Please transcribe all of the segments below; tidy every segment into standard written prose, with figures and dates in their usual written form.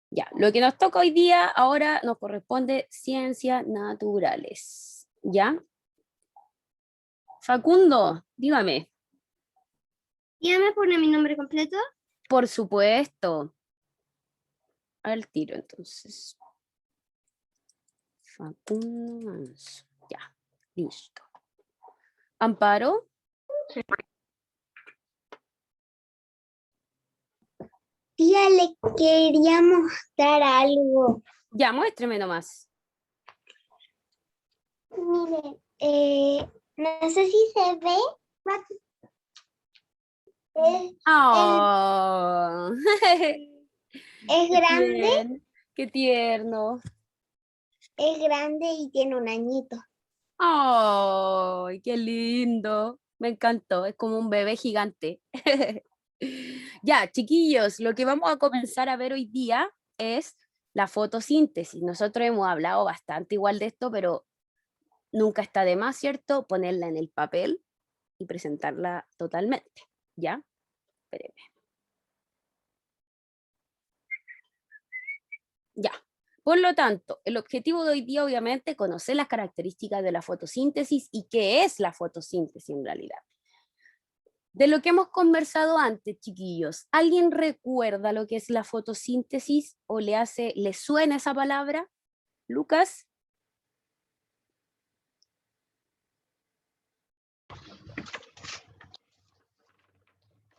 Ya, lo que nos toca hoy día, ahora nos corresponde ciencias naturales. ¿Ya? Facundo, dígame. ¿Ya me pone mi nombre completo? Por supuesto. Al tiro, entonces. Facundo Manso. Ya, listo. Amparo. Tía, le quería mostrar algo. Ya, muéstreme nomás. Miren, no sé si se ve. Es, Oh. es Qué grande, bien, qué tierno. es grande y tiene un añito. ¡Ay, qué lindo! Me encantó, es como un bebé gigante. Ya, chiquillos, lo que vamos a comenzar a ver hoy día es la fotosíntesis. Nosotros hemos hablado bastante igual de esto, pero nunca está de más, ¿cierto? Ponerla en el papel y presentarla totalmente. ¿Ya? Espérenme. Ya. Por lo tanto, el objetivo de hoy día, obviamente, es conocer las características de la fotosíntesis y qué es la fotosíntesis en realidad. De lo que hemos conversado antes, chiquillos, ¿alguien recuerda lo que es la fotosíntesis o le suena esa palabra? Lucas.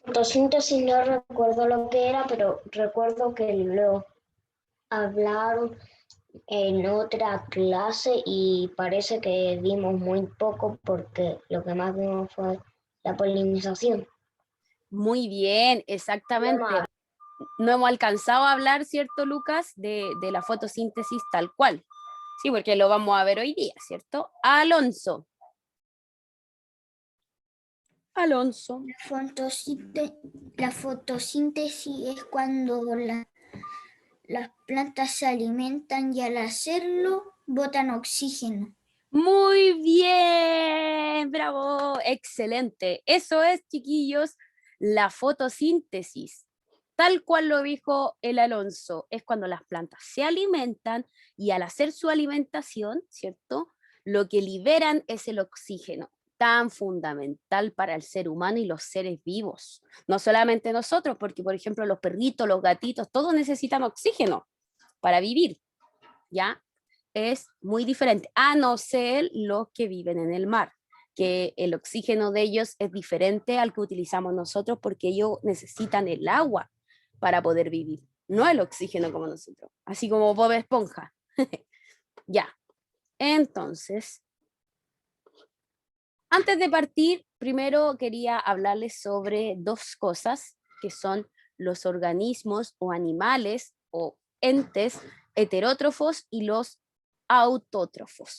Fotosíntesis no recuerdo lo que era, pero recuerdo que lo hablaron en otra clase y parece que vimos muy poco porque lo que más vimos fue la polinización. Muy bien, exactamente. No hemos alcanzado a hablar, ¿cierto, Lucas? De la fotosíntesis tal cual. Sí, porque lo vamos a ver hoy día, ¿cierto? Alonso. Alonso. La fotosíntesis es cuando las plantas se alimentan y al hacerlo botan oxígeno. Muy bien, bravo, excelente. Eso es, chiquillos, la fotosíntesis. Tal cual lo dijo el Alonso, es cuando las plantas se alimentan y al hacer su alimentación, ¿cierto? Lo que liberan es el oxígeno, tan fundamental para el ser humano y los seres vivos. No solamente nosotros, porque por ejemplo los perritos, los gatitos, todos necesitan oxígeno para vivir, ¿ya? Es muy diferente, a no ser los que viven en el mar, que el oxígeno de ellos es diferente al que utilizamos nosotros porque ellos necesitan el agua para poder vivir, no el oxígeno como nosotros, así como Bob Esponja. Ya, entonces, antes de partir, primero quería hablarles sobre dos cosas que son los organismos o animales o entes heterótrofos y los autótrofos.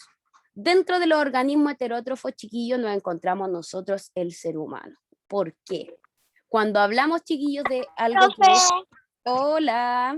Dentro de los organismos heterótrofos, chiquillos, nos encontramos nosotros el ser humano. ¿Por qué? Cuando hablamos, chiquillos, de algo que es... Hola.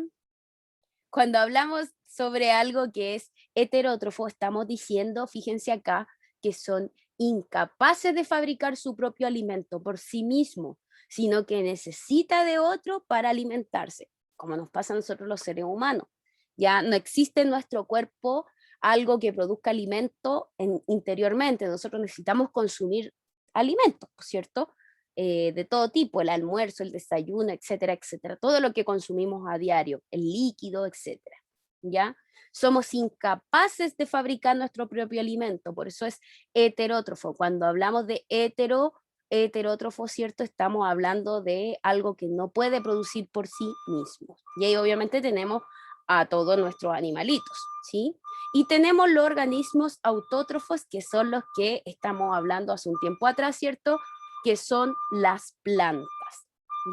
Cuando hablamos sobre algo que es heterótrofo, estamos diciendo, fíjense acá, que son incapaces de fabricar su propio alimento por sí mismo, sino que necesita de otro para alimentarse, como nos pasa a nosotros los seres humanos. Ya no existe en nuestro cuerpo algo que produzca alimento interiormente, nosotros necesitamos consumir alimentos, ¿cierto? De todo tipo, el almuerzo, el desayuno, etcétera, etcétera, todo lo que consumimos a diario, el líquido, etcétera, ¿ya? Somos incapaces de fabricar nuestro propio alimento, por eso es heterótrofo. Cuando hablamos de heterótrofo, ¿cierto? Estamos hablando de algo que no puede producir por sí mismo. Y ahí obviamente tenemos a todos nuestros animalitos, ¿sí? Y tenemos los organismos autótrofos, que son los que estamos hablando hace un tiempo atrás, ¿cierto? Que son las plantas,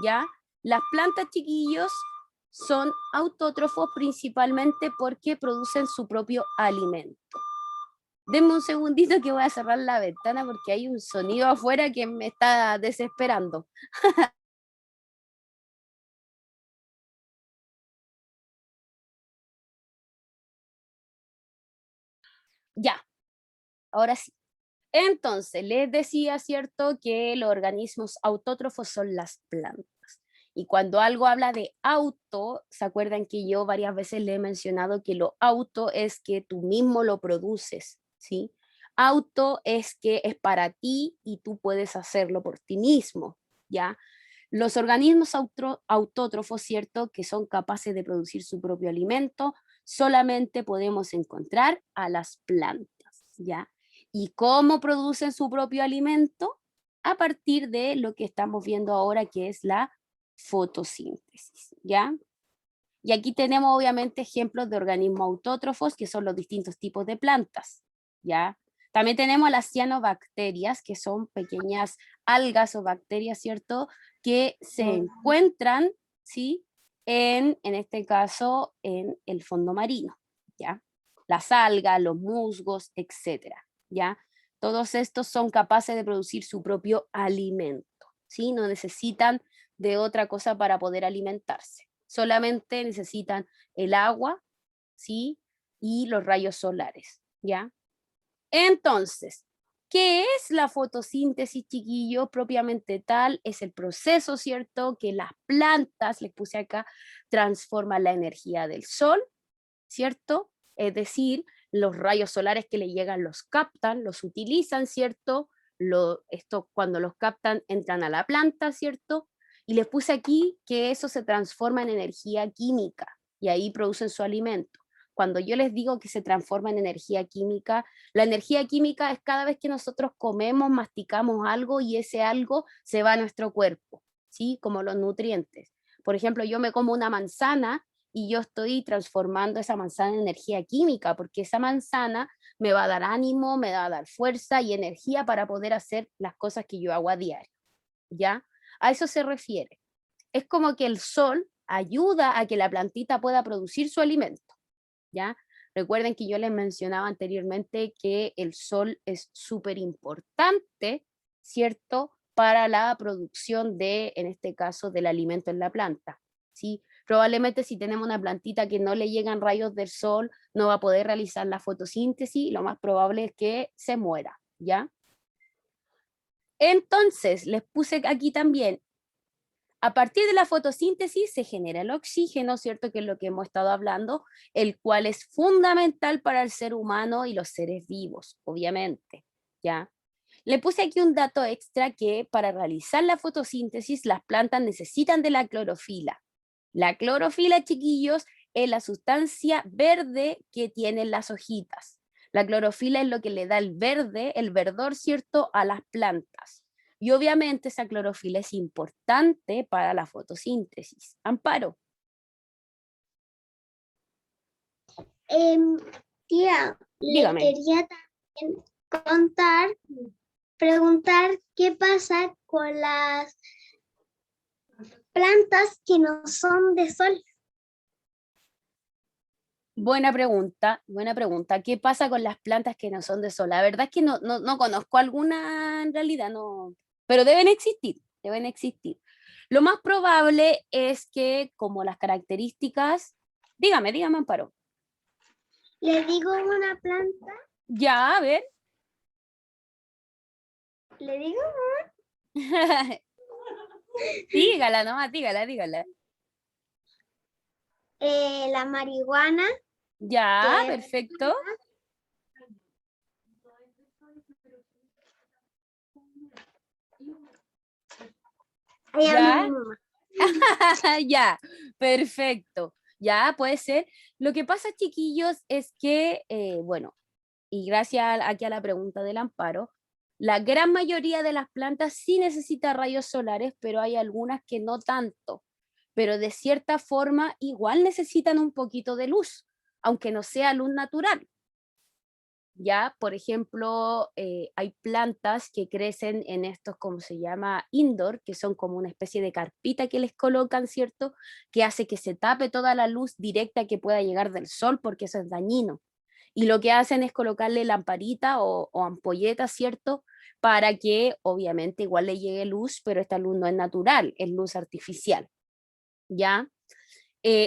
¿ya? Las plantas, chiquillos, son autótrofos principalmente porque producen su propio alimento. Denme un segundito que voy a cerrar la ventana porque hay un sonido afuera que me está desesperando. Ya, ahora sí. Entonces, les decía, ¿cierto?, que los organismos autótrofos son las plantas. Y cuando algo habla de auto, ¿se acuerdan que yo varias veces le he mencionado que lo auto es que tú mismo lo produces, ¿sí? Auto es que es para ti y tú puedes hacerlo por ti mismo, ¿ya? Los organismos autótrofos, ¿cierto? Que son capaces de producir su propio alimento, solamente podemos encontrar a las plantas, ¿ya? ¿Y cómo producen su propio alimento? A partir de lo que estamos viendo ahora, que es la fotosíntesis, ¿ya? Y aquí tenemos obviamente ejemplos de organismos autótrofos, que son los distintos tipos de plantas, ¿ya? También tenemos las cianobacterias, que son pequeñas algas o bacterias, ¿cierto? Que se encuentran, ¿sí? En este caso, en el fondo marino, ¿ya? Las algas, los musgos, etcétera, ¿ya? Todos estos son capaces de producir su propio alimento, ¿sí? No necesitan de otra cosa para poder alimentarse. Solamente necesitan el agua, ¿sí? Y los rayos solares, ¿ya? Entonces, ¿qué es la fotosíntesis, chiquillo? Propiamente tal, es el proceso, ¿cierto? Que las plantas, les puse acá, transforman la energía del sol, ¿cierto? Es decir, los rayos solares que le llegan los captan, los utilizan, ¿cierto? Esto cuando los captan entran a la planta, ¿cierto? Y les puse aquí que eso se transforma en energía química y ahí producen su alimento. Cuando yo les digo que se transforma en energía química, la energía química es cada vez que nosotros comemos, masticamos algo y ese algo se va a nuestro cuerpo, ¿sí? Como los nutrientes. Por ejemplo, yo me como una manzana y yo estoy transformando esa manzana en energía química, porque esa manzana me va a dar ánimo, me va a dar fuerza y energía para poder hacer las cosas que yo hago a diario, ¿ya? A eso se refiere. Es como que el sol ayuda a que la plantita pueda producir su alimento, ¿ya? Recuerden que yo les mencionaba anteriormente que el sol es súper importante, ¿cierto? Para la producción de, en este caso, del alimento en la planta, ¿sí? Probablemente si tenemos una plantita que no le llegan rayos del sol, no va a poder realizar la fotosíntesis y lo más probable es que se muera, ¿ya? Entonces, les puse aquí también, a partir de la fotosíntesis se genera el oxígeno, ¿cierto? Que es lo que hemos estado hablando, el cual es fundamental para el ser humano y los seres vivos, obviamente, ¿ya? Le puse aquí un dato extra que para realizar la fotosíntesis las plantas necesitan de la clorofila. La clorofila, chiquillos, es la sustancia verde que tienen las hojitas. La clorofila es lo que le da el verde, el verdor, ¿cierto?, a las plantas. Y obviamente esa clorofila es importante para la fotosíntesis. Amparo. Tía, Dígame. le quería también preguntar qué pasa con las plantas que no son de sol. Buena pregunta, buena pregunta. ¿Qué pasa con las plantas que no son de sol? La verdad es que no conozco alguna en realidad, no, pero deben existir, deben existir. Lo más probable es que como las características, dígame, Amparo. Le digo una planta, Ya, a ver. le digo, Dígala nomás, dígala. la marihuana. Ya, que- perfecto. Ahí Ya. habla mi mamá. Ya, perfecto. Ya, puede ser. Lo que pasa, chiquillos, es que, bueno, y gracias aquí a la pregunta del Amparo, la gran mayoría de las plantas sí necesita rayos solares, pero hay algunas que no tanto. Pero de cierta forma igual necesitan un poquito de luz, aunque no sea luz natural. Ya, por ejemplo, hay plantas que crecen en estos, como se llama, indoor, que son como una especie de carpita que les colocan, ¿cierto? Que hace que se tape toda la luz directa que pueda llegar del sol, porque eso es dañino. Y lo que hacen es colocarle lamparita o ampolleta, ¿cierto? Para que obviamente igual le llegue luz, pero esta luz no es natural, es luz artificial, ¿ya?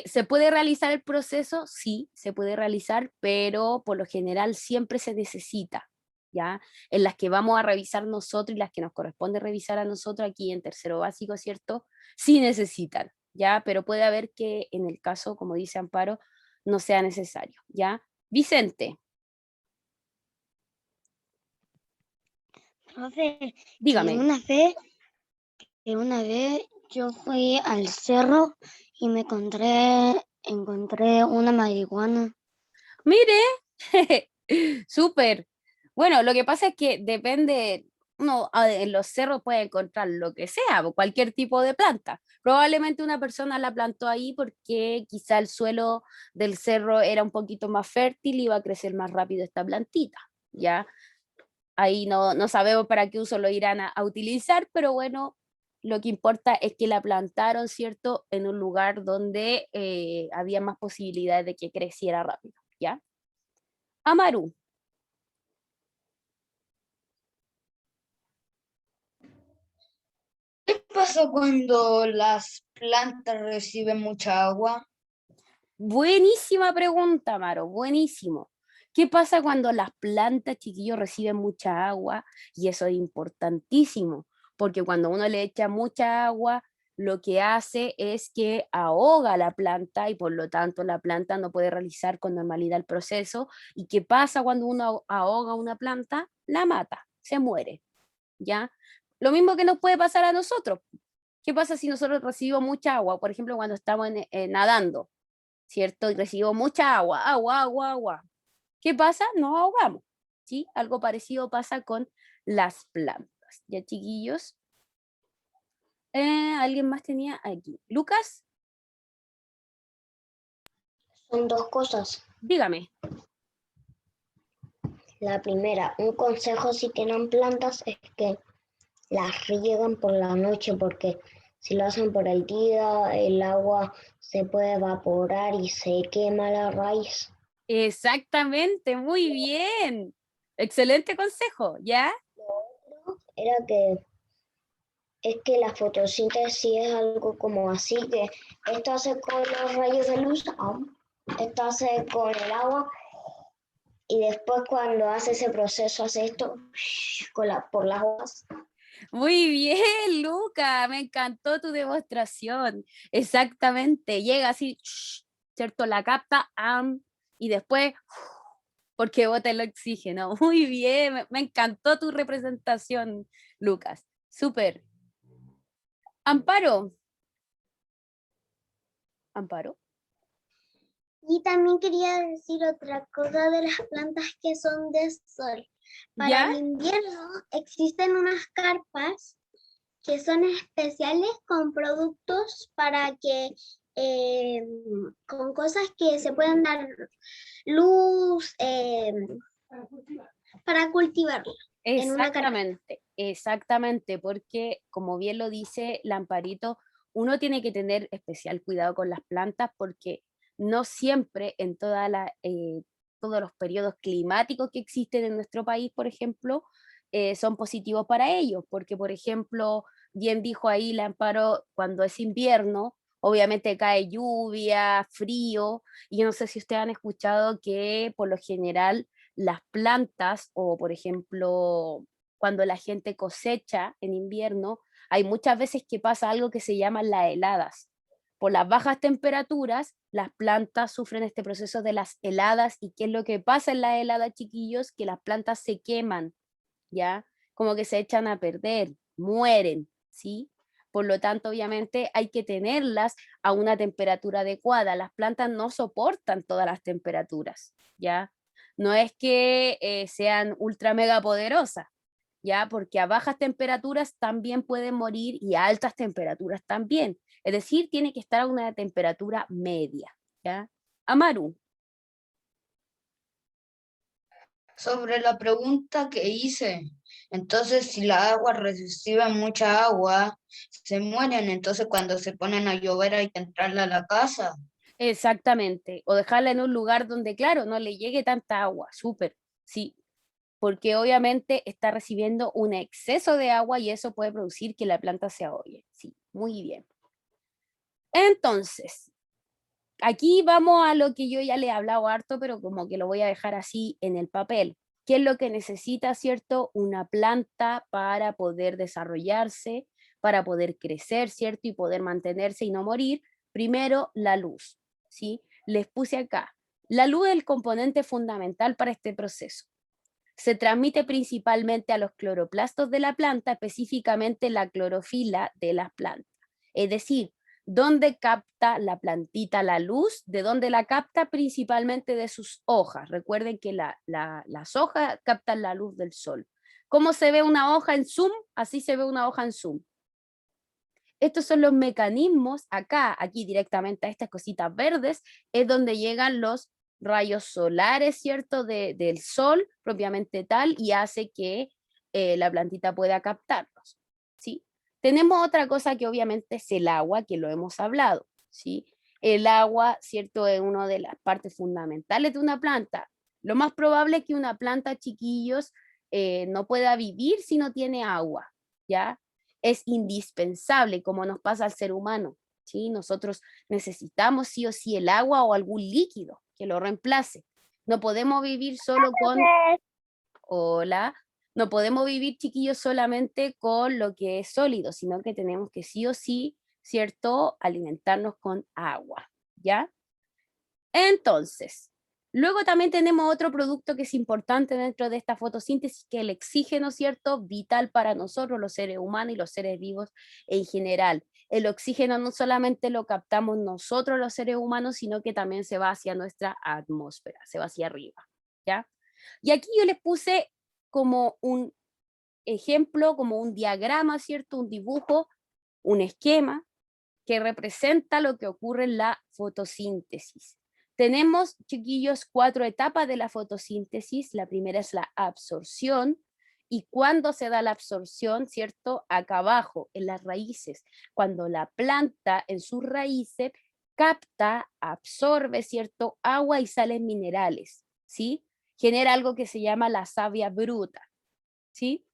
¿Se puede realizar el proceso? Sí, se puede realizar, pero por lo general siempre se necesita, ¿ya? En las que vamos a revisar nosotros y las que nos corresponde revisar a nosotros aquí en tercero básico, ¿cierto? Sí necesitan, ¿ya? Pero puede haber que en el caso, como dice Amparo, no sea necesario, ¿ya? Vicente, Profe, dígame. que una vez yo fui al cerro y me encontré una marihuana. Mire, súper. Bueno, lo que pasa es que depende, uno en los cerros puede encontrar lo que sea, o cualquier tipo de planta. Probablemente una persona la plantó ahí porque quizá el suelo del cerro era un poquito más fértil y iba a crecer más rápido esta plantita, ¿ya? Ahí no sabemos para qué uso lo irán a utilizar, pero bueno, lo que importa es que la plantaron, ¿cierto?, en un lugar donde había más posibilidades de que creciera rápido, ¿ya? Amaru, ¿Qué pasa cuando las plantas reciben mucha agua? buenísima pregunta, Amaro, buenísimo. ¿Qué pasa cuando las plantas, chiquillos, reciben mucha agua? Y eso es importantísimo, porque cuando uno le echa mucha agua, lo que hace es que ahoga la planta y por lo tanto la planta no puede realizar con normalidad el proceso. ¿Y qué pasa cuando uno ahoga una planta? La mata, se muere, ¿ya? Lo mismo que nos puede pasar a nosotros. ¿Qué pasa si nosotros recibimos mucha agua? Por ejemplo, cuando estamos nadando, ¿cierto? Y recibimos mucha agua, agua, agua, agua. ¿Qué pasa? Nos ahogamos, ¿sí? Algo parecido pasa con las plantas. ¿Ya, chiquillos? ¿Alguien más tenía aquí? ¿Lucas? Son dos cosas. Dígame. La primera, un consejo si tienen plantas es que las riegan por la noche porque si lo hacen por el día, el agua se puede evaporar y se quema la raíz. Exactamente, muy bien. Excelente consejo, ¿ya? Era que la fotosíntesis es algo como así, que esto hace con los rayos de luz, esto hace con el agua y después cuando hace ese proceso hace esto por las hojas. Muy bien, Luca, me encantó tu demostración. Exactamente, llega así, ¿cierto? La capta, y después, porque bota el oxígeno. Muy bien, me encantó tu representación, Lucas. Súper. Amparo. Amparo. Y también quería decir otra cosa de las plantas que son de sol. Para ¿Ya? el invierno existen unas carpas que son especiales con productos para que, con cosas que se pueden dar luz para cultivarla en una carpa. Exactamente, exactamente, porque como bien lo dice Lamparito, uno tiene que tener especial cuidado con las plantas porque no siempre en todos los periodos climáticos que existen en nuestro país, por ejemplo, son positivos para ellos, porque por ejemplo, bien dijo ahí Lamparo, cuando es invierno, obviamente cae lluvia, frío, y yo no sé si ustedes han escuchado que por lo general las plantas o, por ejemplo, cuando la gente cosecha en invierno, hay muchas veces que pasa algo que se llama las heladas. Por las bajas temperaturas, las plantas sufren este proceso de las heladas. ¿Y qué es lo que pasa en las heladas, chiquillos? Que las plantas se queman, ¿ya? Como que se echan a perder, mueren, ¿sí? Por lo tanto, obviamente hay que tenerlas a una temperatura adecuada. Las plantas no soportan todas las temperaturas, ¿ya? No es que sean ultra mega poderosas, ¿ya? Porque a bajas temperaturas también pueden morir y a altas temperaturas también. Es decir, tiene que estar a una temperatura media, ¿ya? Amaru. Sobre la pregunta que hice, entonces si la agua recibe mucha agua, se mueren, entonces cuando se ponen a llover hay que entrarle a la casa. Exactamente, o dejarla en un lugar donde, claro, no le llegue tanta agua, súper, sí, porque obviamente está recibiendo un exceso de agua y eso puede producir que la planta se ahogue, sí, muy bien. Entonces, aquí vamos a lo que yo ya le he hablado harto, pero como que lo voy a dejar así en el papel. ¿Qué es lo que necesita, cierto? Una planta para poder desarrollarse, para poder crecer, ¿cierto? Y poder mantenerse y no morir. Primero, la luz, ¿sí? Les puse acá. La luz es el componente fundamental para este proceso. Se transmite principalmente a los cloroplastos de la planta, específicamente la clorofila de las plantas. Es decir, ¿dónde capta la plantita la luz? ¿De dónde la capta? Principalmente de sus hojas. Recuerden que las hojas captan la luz del sol. ¿Cómo se ve una hoja en zoom? Así se ve una hoja en zoom. Estos son los mecanismos, aquí directamente a estas cositas verdes, es donde llegan los rayos solares, ¿cierto? Del sol propiamente tal, y hace que la plantita pueda captarlos, ¿sí? Tenemos otra cosa que obviamente es el agua, que lo hemos hablado, ¿sí? El agua, ¿cierto? Es una de las partes fundamentales de una planta. Lo más probable es que una planta, chiquillos, no pueda vivir si no tiene agua, ¿ya? Es indispensable, como nos pasa al ser humano, ¿sí? Nosotros necesitamos sí o sí el agua o algún líquido que lo reemplace. No podemos vivir solo con... Hola. No podemos vivir, chiquillos, solamente con lo que es sólido, sino que tenemos que sí o sí, ¿cierto?, alimentarnos con agua, ¿ya? Entonces, luego también tenemos otro producto que es importante dentro de esta fotosíntesis, que es el oxígeno, ¿cierto? Vital para nosotros, los seres humanos y los seres vivos en general. El oxígeno no solamente lo captamos nosotros, los seres humanos, sino que también se va hacia nuestra atmósfera, se va hacia arriba, ¿ya? Y aquí yo les puse como un ejemplo, como un diagrama, ¿cierto? Un dibujo, un esquema que representa lo que ocurre en la fotosíntesis. Tenemos, chiquillos, 4 etapas de la fotosíntesis. La primera es la absorción. ¿Y cuándo se da la absorción? ¿Cierto? Acá abajo, en las raíces. Cuando la planta en sus raíces capta, absorbe, ¿cierto?, agua y sales minerales, ¿sí? Genera algo que se llama la savia bruta, ¿sí?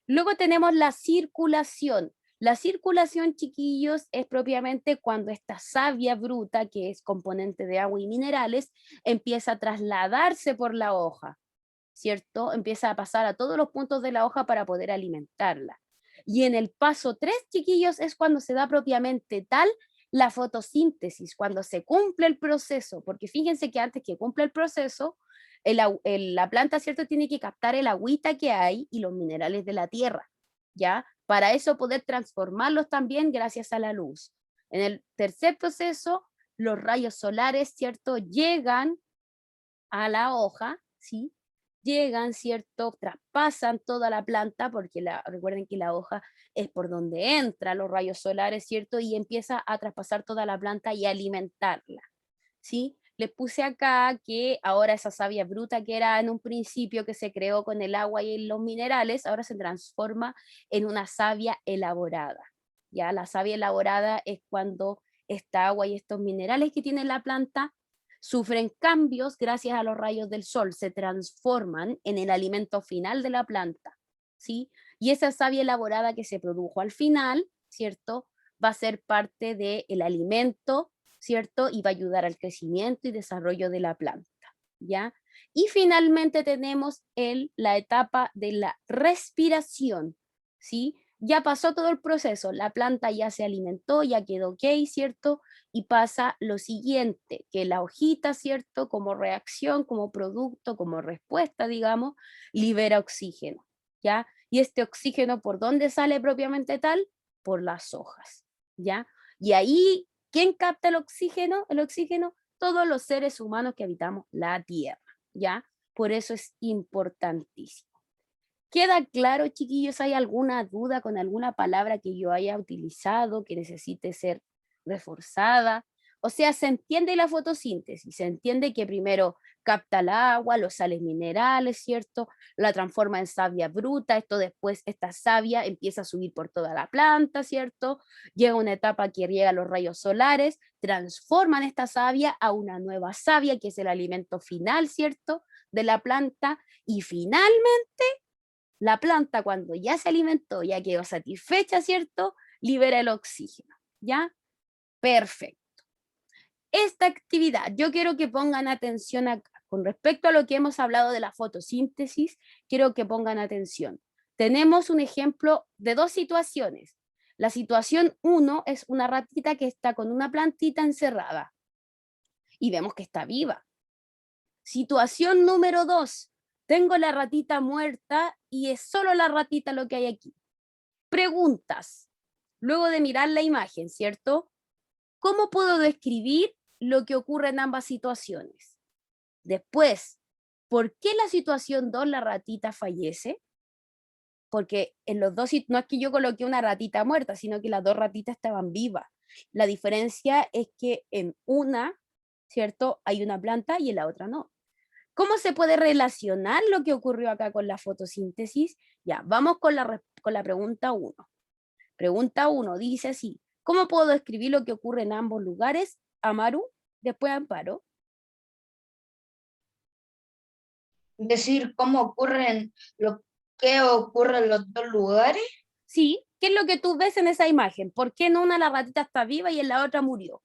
Luego tenemos la circulación. La circulación, chiquillos, es propiamente cuando esta savia bruta, que es componente de agua y minerales, empieza a trasladarse por la hoja, ¿cierto? Empieza a pasar a todos los puntos de la hoja para poder alimentarla. Y en el paso 3, chiquillos, es cuando se da propiamente tal la fotosíntesis, cuando se cumple el proceso, porque fíjense que antes que cumpla el proceso, la planta, ¿cierto?, tiene que captar el agüita que hay y los minerales de la tierra, ¿ya? Para eso poder transformarlos también gracias a la luz. En el tercer proceso, los rayos solares, ¿cierto?, llegan a la hoja, ¿sí? Llegan, ¿cierto? Traspasan toda la planta, porque recuerden que la hoja es por donde entran los rayos solares, ¿cierto? Y empieza a traspasar toda la planta y alimentarla, ¿sí? Les puse acá que ahora esa savia bruta que era en un principio que se creó con el agua y los minerales, ahora se transforma en una savia elaborada, ¿ya? La savia elaborada es cuando esta agua y estos minerales que tiene la planta sufren cambios gracias a los rayos del sol, se transforman en el alimento final de la planta, ¿sí? Y esa savia elaborada que se produjo al final, ¿cierto?, va a ser parte del alimento, ¿cierto? Y va a ayudar al crecimiento y desarrollo de la planta, ¿ya? Y finalmente tenemos la etapa de la respiración, ¿sí? Ya pasó todo el proceso, la planta ya se alimentó, ya quedó ok, ¿cierto? Y pasa lo siguiente, que la hojita, ¿cierto?, como reacción, como producto, como respuesta, digamos, libera oxígeno, ¿ya? Y este oxígeno, ¿por dónde sale propiamente tal? Por las hojas, ¿ya? Y ahí, ¿quién capta el oxígeno? El oxígeno, todos los seres humanos que habitamos la Tierra, ¿ya? Por eso es importantísimo. ¿Queda claro, chiquillos? ¿Hay alguna duda con alguna palabra que yo haya utilizado que necesite ser reforzada? O sea, se entiende la fotosíntesis, se entiende que primero capta el agua, los sales minerales, ¿cierto? La transforma en savia bruta, esto después, esta savia empieza a subir por toda la planta, ¿cierto? Llega una etapa que llega a los rayos solares, transforman esta savia a una nueva savia, que es el alimento final, ¿cierto?, de la planta, y finalmente la planta, cuando ya se alimentó, ya quedó satisfecha, ¿cierto?, libera el oxígeno, ¿ya? Perfecto. Esta actividad, yo quiero que pongan atención acá. con respecto a lo que hemos hablado de la fotosíntesis, quiero que pongan atención. Tenemos un ejemplo de dos situaciones. La situación 1 es una ratita que está con una plantita encerrada y vemos que está viva. Situación número 2, tengo la ratita muerta y es solo la ratita lo que hay aquí. Preguntas, luego de mirar la imagen, ¿cierto? ¿Cómo puedo describir lo que ocurre en ambas situaciones? Después, ¿por qué la situación 2 la ratita fallece? Porque en los dos, no es que yo coloqué una ratita muerta, sino que las dos ratitas estaban vivas. La diferencia es que en una, ¿cierto? Hay una planta y en la otra no. ¿Cómo se puede relacionar lo que ocurrió acá con la fotosíntesis? Ya, vamos con la pregunta 1. Pregunta 1 dice así, ¿cómo puedo describir lo que ocurre en ambos lugares? Amaru, después Amparo. Decir cómo ocurren, qué ocurre en los dos lugares. Sí, ¿qué es lo que tú ves en esa imagen? ¿Por qué en una la ratita está viva y en la otra murió?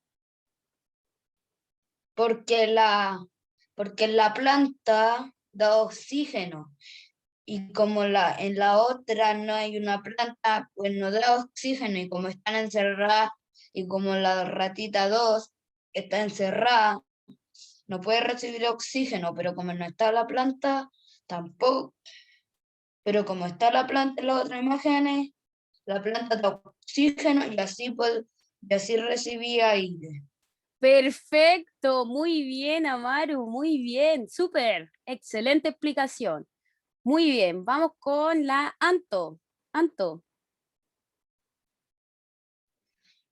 Porque la planta da oxígeno. Y como en la otra no hay una planta, pues no da oxígeno. Y como están encerradas, y como la ratita 2 está encerrada, no puede recibir oxígeno, pero como no está la planta, tampoco. Pero como está la planta en las otras imágenes, la planta da oxígeno y así recibía aire. Perfecto, muy bien, Amaru, muy bien, súper, excelente explicación. Muy bien, vamos con la Anto. Anto.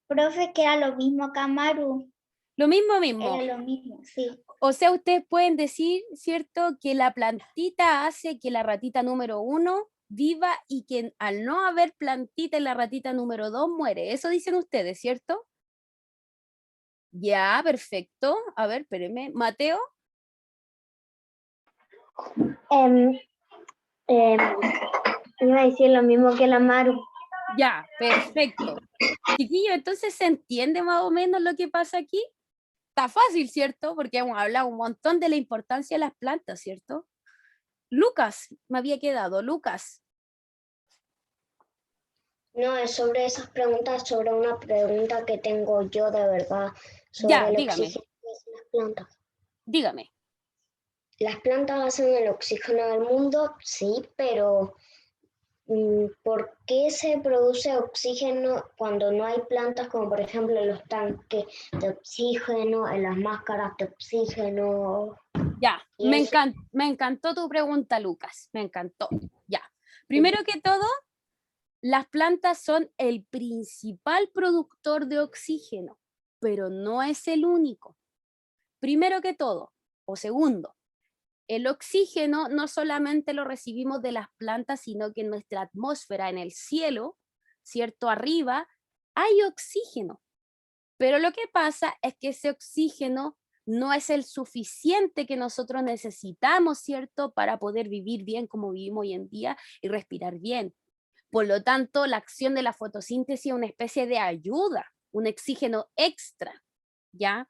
Profe, que era lo mismo que Amaru. Lo mismo. Era lo mismo, sí. O sea, ustedes pueden decir, ¿cierto?, que la plantita hace que la ratita número 1 viva y que al no haber plantita en la ratita número 2 muere. Eso dicen ustedes, ¿cierto? Ya, perfecto. A ver, espérenme. Mateo. Iba a decir lo mismo que la Maru. Ya, perfecto. Chiquillo, entonces se entiende más o menos lo que pasa aquí. Está fácil, ¿cierto? Porque hemos hablado un montón de la importancia de las plantas, ¿cierto? Lucas, me había quedado. Lucas. No, es sobre esas preguntas, sobre una pregunta que tengo yo de verdad, sobre Ya, el dígame. oxígeno que hacen las plantas. Dígame. Las plantas hacen el oxígeno del mundo, sí, pero ¿por qué se produce oxígeno cuando no hay plantas, como por ejemplo en los tanques de oxígeno, en las máscaras de oxígeno? Ya, Y me eso. encantó tu pregunta, Lucas. Me encantó. Ya. Primero que todo, las plantas son el principal productor de oxígeno, pero no es el único. Primero que todo, o segundo, el oxígeno no solamente lo recibimos de las plantas, sino que en nuestra atmósfera, en el cielo, ¿cierto? Arriba, hay oxígeno. Pero lo que pasa es que ese oxígeno no es el suficiente que nosotros necesitamos, ¿cierto? Para poder vivir bien como vivimos hoy en día y respirar bien. Por lo tanto, la acción de la fotosíntesis es una especie de ayuda, un oxígeno extra, ¿ya?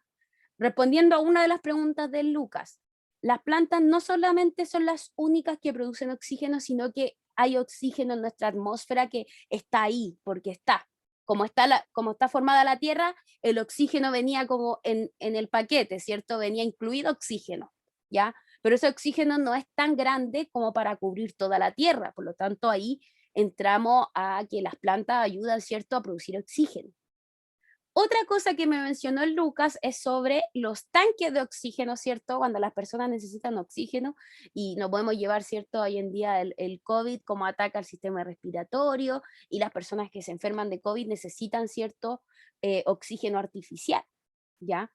Respondiendo a una de las preguntas de Lucas, las plantas no solamente son las únicas que producen oxígeno, sino que hay oxígeno en nuestra atmósfera que está ahí, porque está. Como está formada la Tierra, el oxígeno venía como en el paquete, ¿cierto? Venía incluido oxígeno, ¿ya? Pero ese oxígeno no es tan grande como para cubrir toda la Tierra, por lo tanto ahí entramos a que las plantas ayudan, ¿cierto?, a producir oxígeno. Otra cosa que me mencionó el Lucas es sobre los tanques de oxígeno, ¿cierto? Cuando las personas necesitan oxígeno y no podemos llevar, ¿cierto? Hoy en día el COVID como ataca al sistema respiratorio y las personas que se enferman de COVID necesitan, ¿cierto? Oxígeno artificial, ¿ya?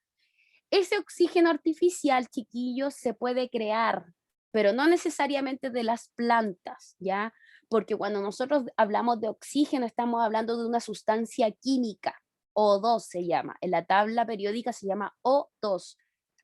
Ese oxígeno artificial, chiquillos, se puede crear, pero no necesariamente de las plantas, ¿ya? Porque cuando nosotros hablamos de oxígeno estamos hablando de una sustancia química, O2 se llama, en la tabla periódica se llama O2,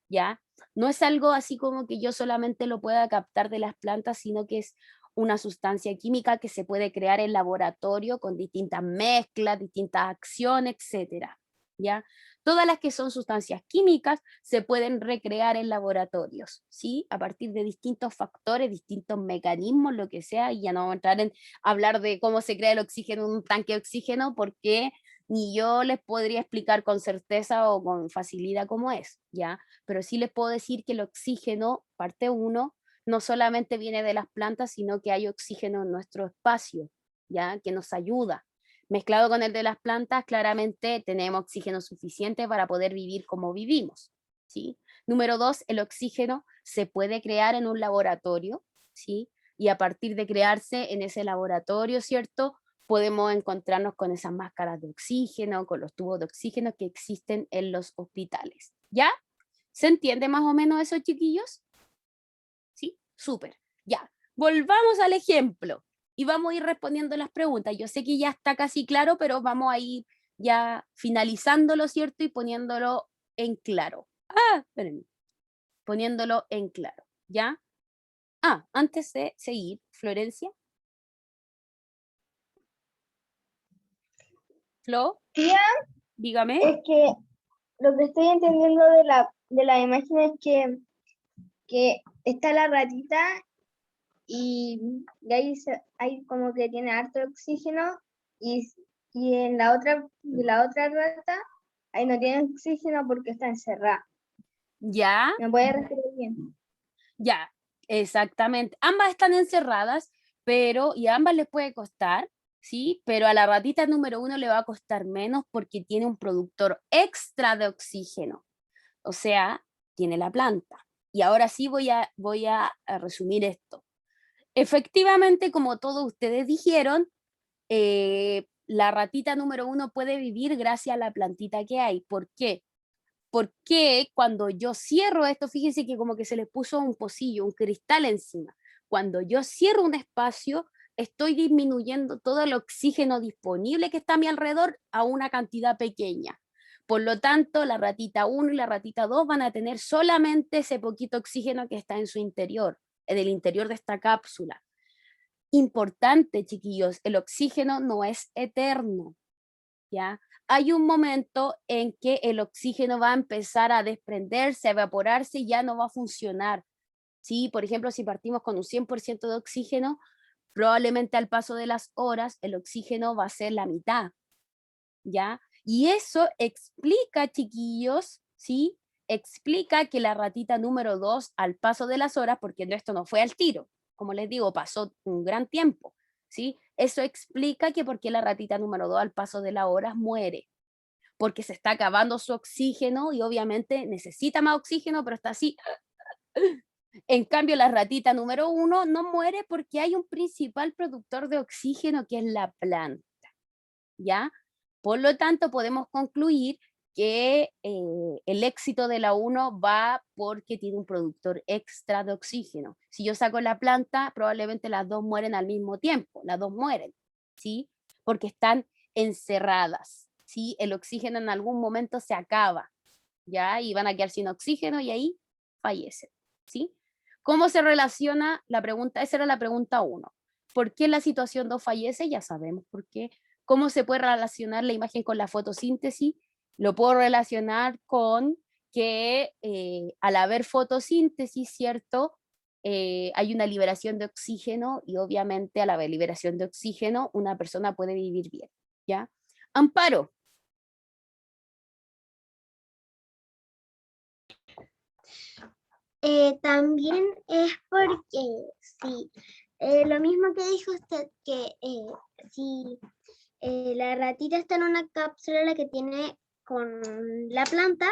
¿ya? No es algo así como que yo solamente lo pueda captar de las plantas, sino que es una sustancia química que se puede crear en laboratorio con distintas mezclas, distintas acciones, etcétera, ¿ya? Todas las que son sustancias químicas se pueden recrear en laboratorios, ¿sí? A partir de distintos factores, distintos mecanismos, lo que sea, y ya no vamos a entrar en hablar de cómo se crea el oxígeno en un tanque de oxígeno, porque ni yo les podría explicar con certeza o con facilidad cómo es, ¿ya? Pero sí les puedo decir que el oxígeno, parte 1, no solamente viene de las plantas, sino que hay oxígeno en nuestro espacio, ¿ya? Que nos ayuda. Mezclado con el de las plantas, claramente tenemos oxígeno suficiente para poder vivir como vivimos, ¿sí? Número 2, el oxígeno se puede crear en un laboratorio, ¿sí? Y a partir de crearse en ese laboratorio, ¿cierto? Podemos encontrarnos con esas máscaras de oxígeno, con los tubos de oxígeno que existen en los hospitales, ¿ya? ¿Se entiende más o menos eso, chiquillos? ¿Sí? Súper, ya. Volvamos al ejemplo y vamos a ir respondiendo las preguntas. Yo sé que ya está casi claro, pero vamos a ir ya finalizándolo, ¿cierto? Y poniéndolo en claro. Espérenme. Poniéndolo en claro, ¿ya? Antes de seguir, Florencia. Flo, Tía, dígame. es que lo que estoy entendiendo de la imagen es que está la ratita y ahí como que tiene harto oxígeno y en la otra rata ahí no tiene oxígeno porque está encerrada. Ya, ¿Me puede repetir bien? ya, exactamente. Ambas están encerradas, y a ambas les puede costar, ¿sí? Pero a la ratita número 1 le va a costar menos porque tiene un productor extra de oxígeno. O sea, tiene la planta. Y ahora sí voy a resumir esto. Efectivamente, como todos ustedes dijeron, la ratita número 1 puede vivir gracias a la plantita que hay. ¿Por qué? Porque cuando yo cierro esto, fíjense que como que se le puso un pocillo, un cristal encima. Cuando yo cierro un espacio, estoy disminuyendo todo el oxígeno disponible que está a mi alrededor a una cantidad pequeña. Por lo tanto, la ratita 1 y la ratita 2 van a tener solamente ese poquito oxígeno que está en su interior, en el interior de esta cápsula. Importante, chiquillos, el oxígeno no es eterno, ¿ya? Hay un momento en que el oxígeno va a empezar a desprenderse, a evaporarse y ya no va a funcionar, ¿sí? Por ejemplo, si partimos con un 100% de oxígeno, probablemente al paso de las horas el oxígeno va a ser la mitad, ¿ya? Y eso explica, chiquillos, ¿sí? Explica que la ratita número 2 al paso de las horas, porque esto no fue al tiro, como les digo, pasó un gran tiempo, ¿sí? Eso explica que por qué la ratita número 2 al paso de las horas muere, porque se está acabando su oxígeno y obviamente necesita más oxígeno, pero está así. En cambio, la ratita número 1 no muere porque hay un principal productor de oxígeno que es la planta, ¿ya? Por lo tanto, podemos concluir que el éxito de la 1 va porque tiene un productor extra de oxígeno. Si yo saco la planta, probablemente las dos mueren al mismo tiempo, las dos mueren, ¿sí? Porque están encerradas, ¿sí? El oxígeno en algún momento se acaba, ¿ya? Y van a quedar sin oxígeno y ahí fallecen, ¿sí? ¿Cómo se relaciona la pregunta? Esa era la pregunta 1. ¿Por qué la situación 2 fallece? Ya sabemos por qué. ¿Cómo se puede relacionar la imagen con la fotosíntesis? Lo puedo relacionar con que al haber fotosíntesis, ¿cierto? Hay una liberación de oxígeno y obviamente al haber liberación de oxígeno una persona puede vivir bien, ¿ya? Amparo. También es porque, sí, lo mismo que dijo usted, que si la ratita está en una cápsula que tiene con la planta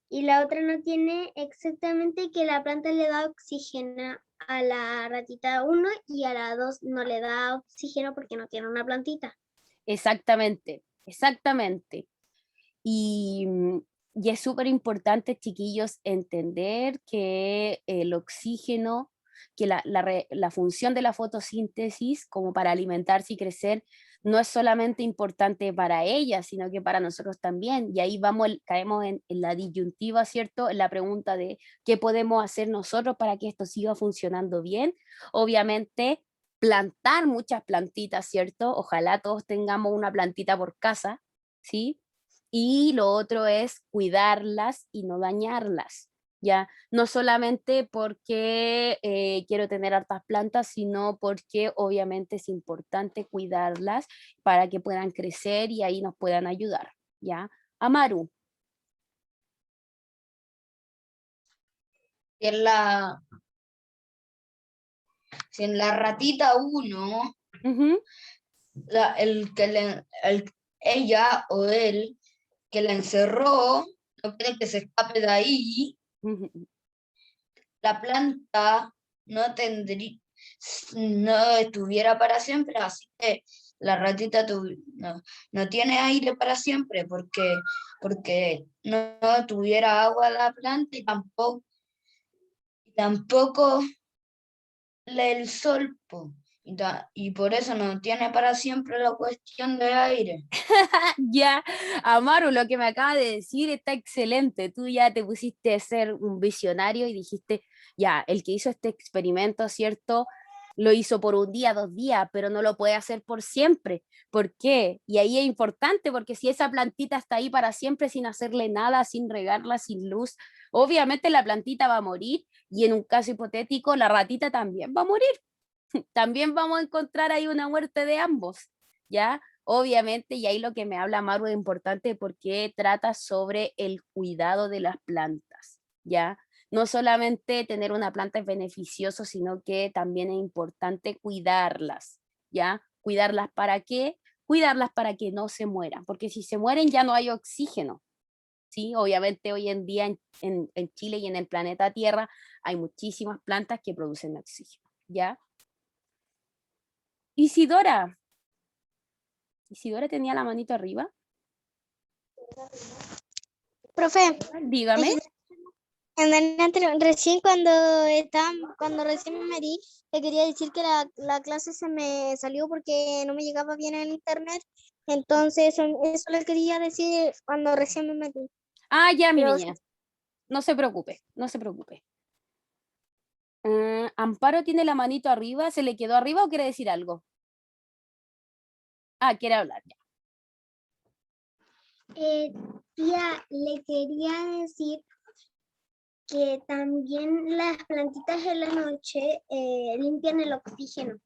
y la otra no tiene, exactamente que la planta le da oxígeno a la ratita 1 y a la 2 no le da oxígeno porque no tiene una plantita. Exactamente, exactamente. Y, y es súper importante, chiquillos, entender que el oxígeno, que la función de la fotosíntesis como para alimentarse y crecer, no es solamente importante para ella, sino que para nosotros también. Y ahí caemos en la disyuntiva, ¿cierto? En la pregunta de qué podemos hacer nosotros para que esto siga funcionando bien. Obviamente, plantar muchas plantitas, ¿cierto? Ojalá todos tengamos una plantita por casa, ¿sí? Y lo otro es cuidarlas y no dañarlas, ¿ya? No solamente porque quiero tener hartas plantas, sino porque obviamente es importante cuidarlas para que puedan crecer y ahí nos puedan ayudar, ¿ya? Amaru. Si en la, si en la ratita 1, Ujú, ella o él que la encerró, no quiere que se escape de ahí, ujú. la planta no tendría, no estuviera para siempre, así que la ratita no tiene aire para siempre porque no tuviera agua la planta y tampoco el sol, po, y por eso no tiene para siempre la cuestión de aire. Ya, Amaru, lo que me acaba de decir está excelente. Tú ya te pusiste a ser un visionario y dijiste, ya, el que hizo este experimento, ¿cierto? Lo hizo por un día, 2 días, pero no lo puede hacer por siempre. ¿Por qué? Y ahí es importante porque si esa plantita está ahí para siempre sin hacerle nada, sin regarla, sin luz, obviamente la plantita va a morir y en un caso hipotético la ratita también va a morir. También vamos a encontrar ahí una muerte de ambos, ¿ya? Obviamente, y ahí lo que me habla Maru es importante porque trata sobre el cuidado de las plantas, ¿ya? No solamente tener una planta es beneficioso, sino que también es importante cuidarlas, ¿ya? ¿Cuidarlas para qué? Cuidarlas para que no se mueran, porque si se mueren ya no hay oxígeno, ¿sí? Obviamente hoy en día en Chile y en el planeta Tierra hay muchísimas plantas que producen oxígeno, ¿ya? Isidora, Isidora tenía la manito arriba. Profe, Dígame. recién cuando recién me metí, le quería decir que la clase se me salió porque no me llegaba bien el internet. Entonces, eso le quería decir cuando recién me metí. Ah, ya, mi Pero niña. No se preocupe, no se preocupe. Amparo tiene la manito arriba. ¿Se le quedó arriba o quiere decir algo? Ah, quiere hablar ya. tía, le quería decir que también las plantitas en la noche limpian el oxígeno.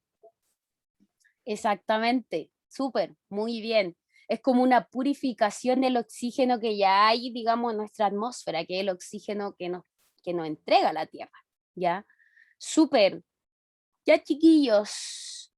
Exactamente. Súper, muy bien. Es como una purificación del oxígeno que ya hay, digamos, en nuestra atmósfera, que es el oxígeno que nos entrega la Tierra. ¿Ya? Súper. Ya, chiquillos.